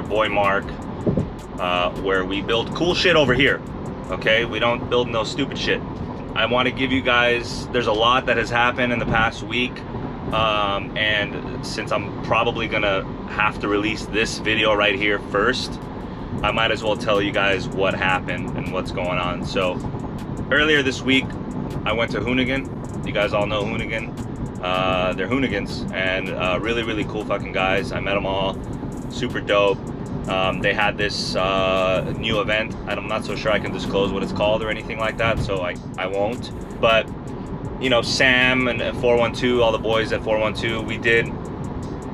boy Mark, where we build cool shit over here, okay? We don't build no stupid shit. I want to give you guys, there's a lot that has happened in the past week, and since I'm probably gonna have to release this video right here first, I might as well tell you guys what happened and what's going on. So earlier this week I went to Hoonigan. You guys all know Hoonigan. They're Hoonigans, and really cool fucking guys. I met them all, super dope. They had this new event. I'm not so sure I can disclose what it's called or anything like that, so I won't. But you know, Sam and 412, all the boys at 412, we did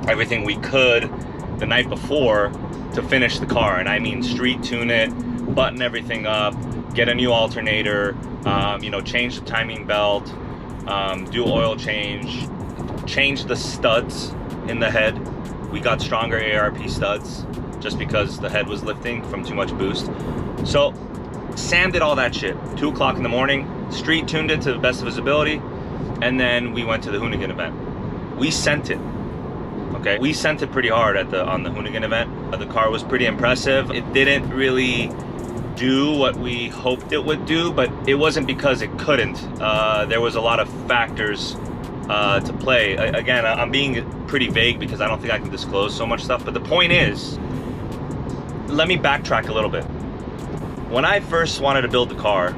everything we could the night before to finish the car. And I mean street tune it, button everything up, get a new alternator, you know, change the timing belt, do oil change the studs in the head. We got stronger ARP studs just because the head was lifting from too much boost. So Sam did all that shit. 2 o'clock in the morning, street tuned it to the best of his ability, and then we went to the Hoonigan event. We sent it. Okay, we sent it pretty hard on the Hoonigan event. The car was pretty impressive. It didn't really do what we hoped it would do, but it wasn't because it couldn't. There was a lot of factors to play. Again, I'm being pretty vague because I don't think I can disclose so much stuff, but the point is, let me backtrack a little bit. When I first wanted to build the car,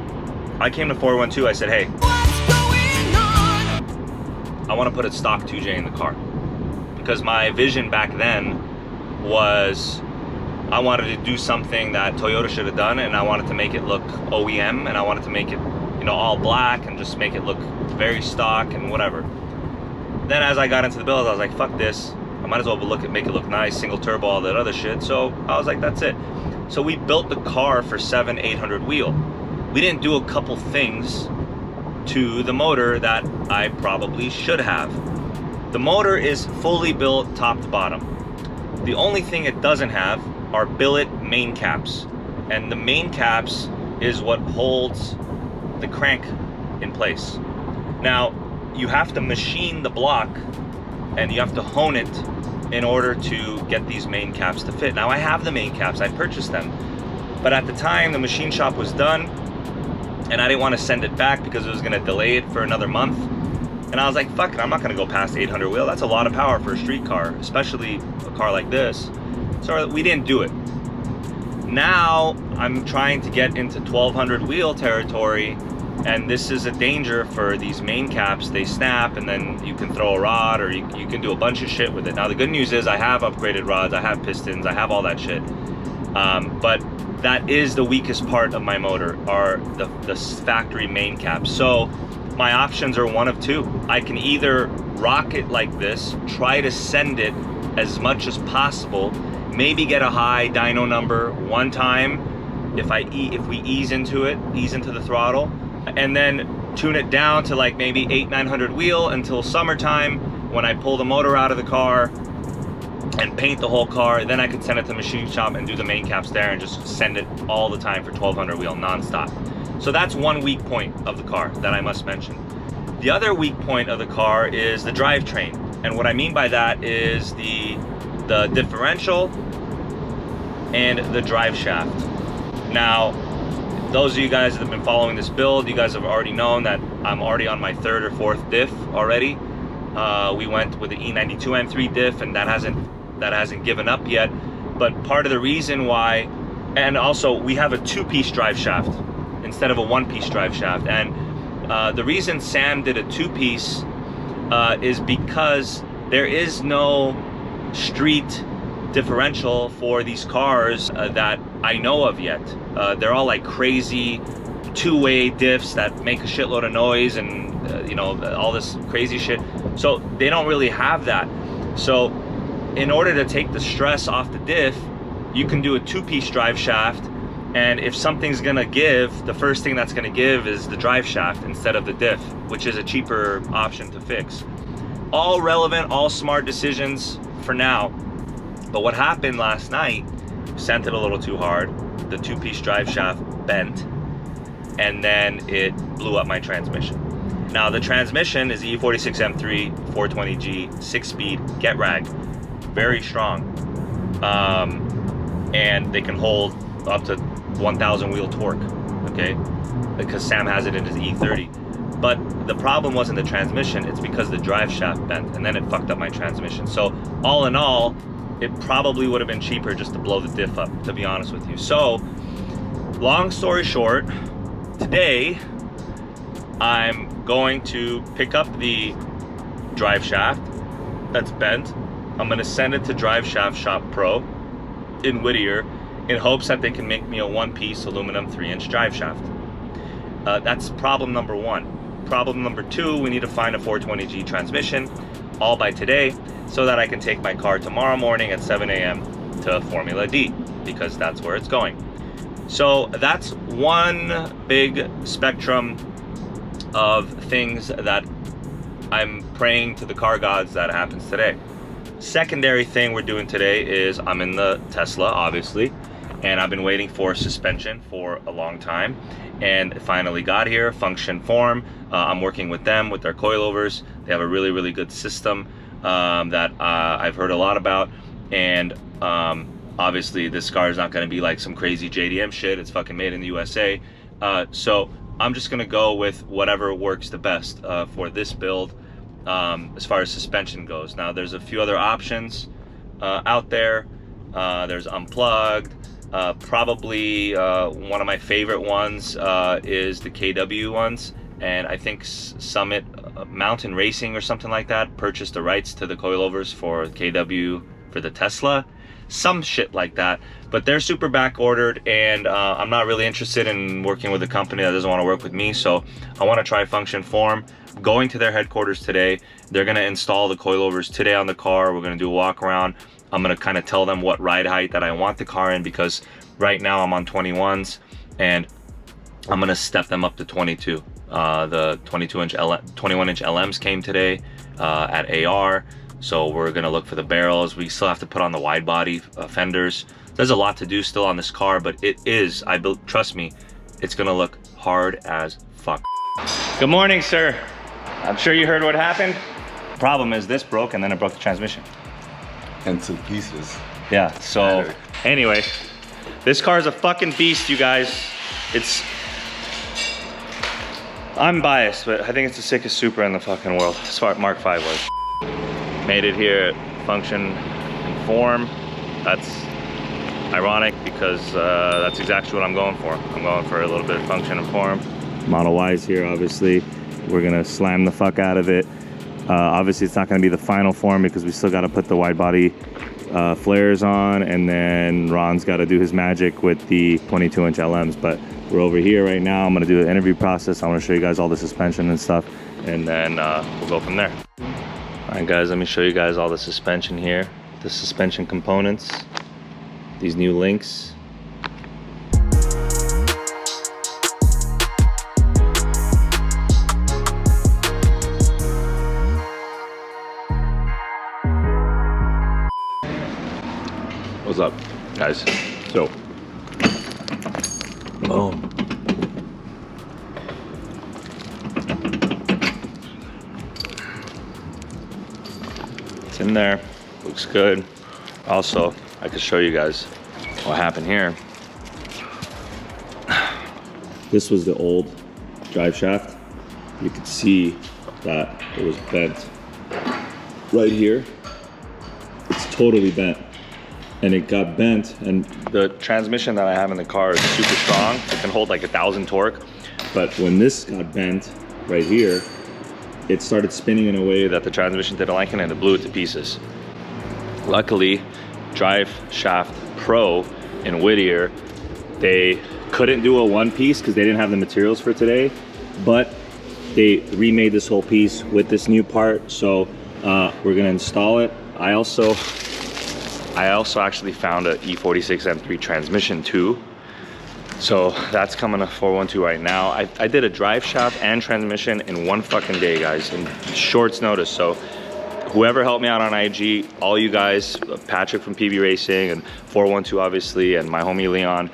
I came to 412, I said, hey, what's going on? I want to put a stock 2J in the car. Because my vision back then was, I wanted to do something that Toyota should have done, and I wanted to make it look OEM, and I wanted to make it, you know, all black and just make it look very stock and whatever. Then as I got into the build, I was like, fuck this. I might as well make it look nice, single turbo, all that other shit. So I was like, that's it. So we built the car for 700-800 wheel. We didn't do a couple things to the motor that I probably should have. The motor is fully built top to bottom. The only thing it doesn't have are billet main caps. And the main caps is what holds the crank in place. Now, you have to machine the block and you have to hone it in order to get these main caps to fit. Now I have the main caps, I purchased them, but at the time the machine shop was done and I didn't want to send it back because it was going to delay it for another month. And I was like, fuck it, I'm not going to go past 800 wheel. That's a lot of power for a street car, especially a car like this. So we didn't do it. Now I'm trying to get into 1200 wheel territory, and this is a danger for these main caps. They snap and then you can throw a rod, or you can do a bunch of shit with it. Now the good news is I have upgraded rods, I have pistons, I have all that shit. But that is the weakest part of my motor, are the factory main caps. So my options are one of two. I can either rock it like this, try to send it as much as possible, maybe get a high dyno number one time if we ease into the throttle, and then tune it down to like maybe 800-900 wheel until summertime when I pull the motor out of the car and paint the whole car. Then I could send it to the machine shop and do the main caps there and just send it all the time for 1200 wheel nonstop. So that's one weak point of the car that I must mention. The other weak point of the car is the drivetrain. And what I mean by that is the differential and the drive shaft. Now, those of you guys that have been following this build, you guys have already known that I'm already on my 3rd or 4th diff already. We went with the E92 M3 diff, and that hasn't given up yet. But part of the reason why, and also we have a 2-piece drive shaft instead of a 1-piece drive shaft. And the reason Sam did a 2-piece is because there is no street differential for these cars that I know of yet. They're all like crazy 2-way diffs that make a shitload of noise and you know, all this crazy shit. So they don't really have that. So in order to take the stress off the diff, you can do a 2-piece drive shaft, and if something's gonna give, the first thing that's gonna give is the drive shaft instead of the diff, which is a cheaper option to fix. All relevant, all smart decisions for now. But what happened last night, sent it a little too hard, the 2-piece drive shaft bent, and then it blew up my transmission. Now the transmission is E46 M3 420G 6-speed get rag, very strong. they can hold up to 1,000 wheel torque, okay? Because Sam has it in his E30. But the problem wasn't the transmission, it's because the drive shaft bent, and then it fucked up my transmission. So all in all, it probably would have been cheaper just to blow the diff up, to be honest with you. So, long story short, today, I'm going to pick up the drive shaft that's bent. I'm gonna send it to Drive Shaft Shop Pro in Whittier in hopes that they can make me a one-piece aluminum 3-inch drive shaft. That's problem number one. Problem number two, we need to find a 420G transmission, all by today, so that I can take my car tomorrow morning at 7 a.m. to Formula D, because that's where it's going. So that's one big spectrum of things that I'm praying to the car gods that happens today. Secondary thing we're doing today is I'm in the Tesla, obviously, and I've been waiting for suspension for a long time, and it finally got here, Function Form. I'm working with them with their coilovers. They have a really, really good system that I've heard a lot about, and obviously this car is not going to be like some crazy JDM shit. It's fucking made in the USA. So I'm just going to go with whatever works the best for this build as far as suspension goes. Now there's a few other options out there. There's Unplugged. Probably one of my favorite ones is the KW ones, and I think Summit Mountain Racing or something like that purchased the rights to the coilovers for KW for the Tesla, some shit like that. But they're super back ordered, and I'm not really interested in working with a company that doesn't want to work with me, so I want to try Function Form. Going to their headquarters today. They're going to install the coilovers today on the car. We're going to do a walk around. I'm going to kind of tell them what ride height that I want the car in, because right now I'm on 21s, and I'm going to step them up to 22. The 21-inch LMs came today at AR, so we're going to look for the barrels. We still have to put on the wide body fenders. There's a lot to do still on this car, but it is, trust me, it's going to look hard as fuck. Good morning, sir. I'm sure you heard what happened. Problem is this broke, and then it broke the transmission. Into pieces. Yeah, so anyway, this car is a fucking beast, you guys. I'm biased, but I think it's the sickest Supra in the fucking world, as far as Mark V was. Made it here at Function and Form. That's ironic because that's exactly what I'm going for. I'm going for a little bit of function and form. Model Y's here, obviously. We're gonna slam the fuck out of it. Obviously it's not gonna be the final form because we still gotta put the wide body flares on, and then Ron's gotta do his magic with the 22-inch LMs. But we're over here right now. I'm gonna do the interview process. I wanna show you guys all the suspension and stuff, and then we'll go from there. All right, guys, let me show you guys all the suspension here. The suspension components, these new links. What's up, guys? So, boom. It's in there, looks good. Also, I could show you guys what happened here. This was the old drive shaft. You could see that it was bent right here. It's totally bent. And it got bent, and the transmission that I have in the car is super strong. It can hold like 1,000 torque. But when this got bent right here, it started spinning in a way that the transmission didn't like it, and it blew it to pieces. Luckily, Drive Shaft Pro in Whittier, they couldn't do a one piece because they didn't have the materials for today, but they remade this whole piece with this new part. So we're gonna install it. I also actually found a E46 M3 transmission too. So that's coming to 412 right now. I did a drive shaft and transmission in one fucking day, guys, in short notice. So whoever helped me out on IG, all you guys, Patrick from PB Racing and 412 obviously, and my homie Leon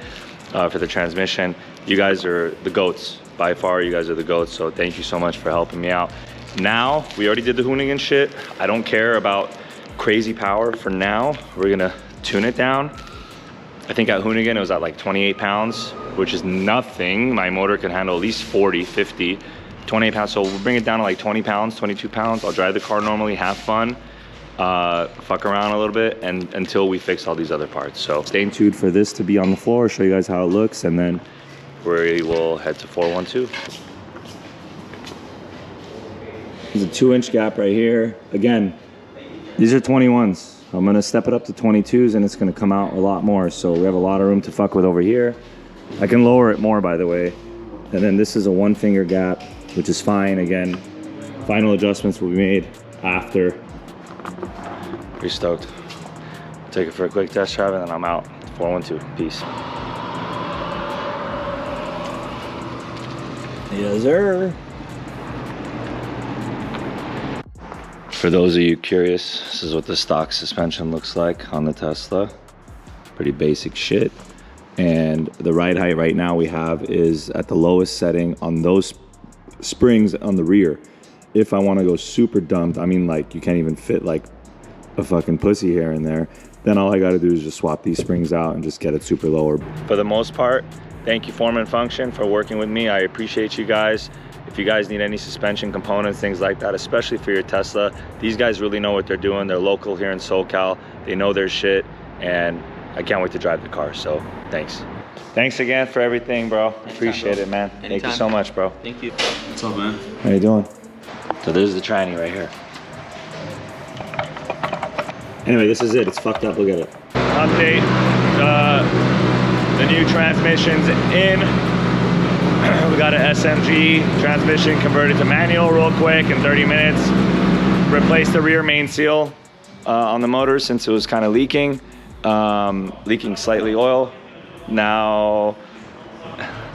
for the transmission, you guys are the goats. By far, you guys are the goats. So thank you so much for helping me out. Now, we already did the Hoonigan shit. I don't care about crazy power for now. We're gonna tune it down, I think at Hoonigan it was at like 28 pounds, which is nothing. My motor can handle at least 40, 50, 28 pounds. So we'll bring it down to like 20 pounds, 22 pounds. I'll drive the car normally, have fun, fuck around a little bit, and until we fix all these other parts. So stay tuned for this to be on the floor, show you guys how it looks, and then we will head to 412. There's a 2-inch gap right here. Again, these are 21s. I'm gonna step it up to 22s and it's gonna come out a lot more. So we have a lot of room to fuck with over here. I can lower it more, by the way. And then this is a 1-finger gap, which is fine. Again, final adjustments will be made after. Pretty stoked. Take it for a quick test drive and then I'm out. 412, peace. Yes, sir. For those of you curious, this is what the stock suspension looks like on the Tesla. Pretty basic shit. And the ride height right now we have is at the lowest setting on those springs on the rear. If I want to go super dumped, I mean like you can't even fit like a fucking pussy hair in there, then all I got to do is just swap these springs out and just get it super lower. For the most part, thank you Form and Function for working with me. I appreciate you guys. If you guys need any suspension components, things like that, especially for your Tesla, these guys really know what they're doing. They're local here in SoCal. They know their shit, and I can't wait to drive the car, so thanks. Thanks again for everything, bro. Appreciate it, man. Anytime. Thank you so much, bro. Thank you. What's up, man? How you doing? So there's the tranny right here. Anyway, this is it. It's fucked up. Look at it. Update. The new transmission's in. We got an SMG transmission converted to manual real quick in 30 minutes. Replaced the rear main seal on the motor since it was kind of leaking slightly oil. Now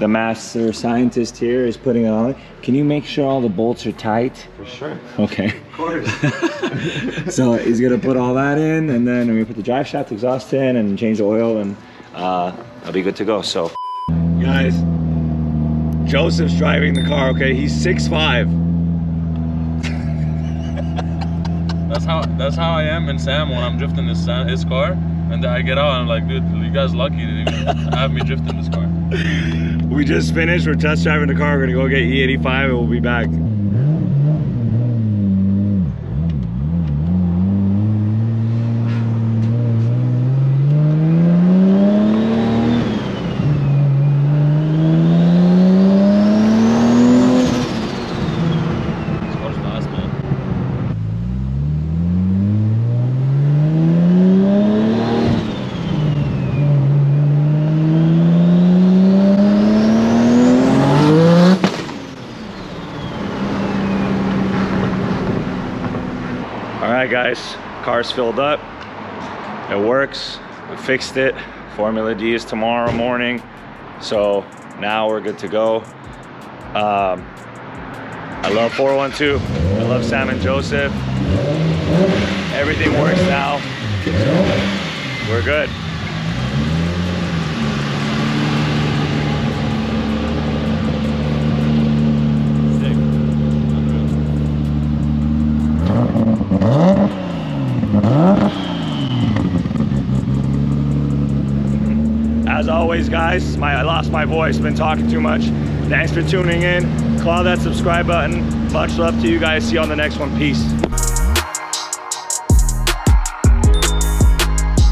the master scientist here is putting it on. Can you make sure all the bolts are tight? For sure. Okay. Of course. So he's gonna put all that in, and then we're gonna put the drive shaft exhaust in and change the oil, and I'll be good to go. So guys, Joseph's driving the car, okay? He's 6'5". That's how I am and Sam when I'm drifting his car, and then I get out and I'm like, dude, you guys lucky to even have me drifting this car. We just finished, we're test driving the car, we're gonna go get E85 and we'll be back. Alright guys, car's filled up. It works. We fixed it. Formula D is tomorrow morning. So now we're good to go. I love 412. I love Sam and Joseph. Everything works now. So we're good. As always, guys, I lost my voice, been talking too much. Thanks for tuning in. Claw that subscribe button. Much love to you guys. See you on the next one. Peace.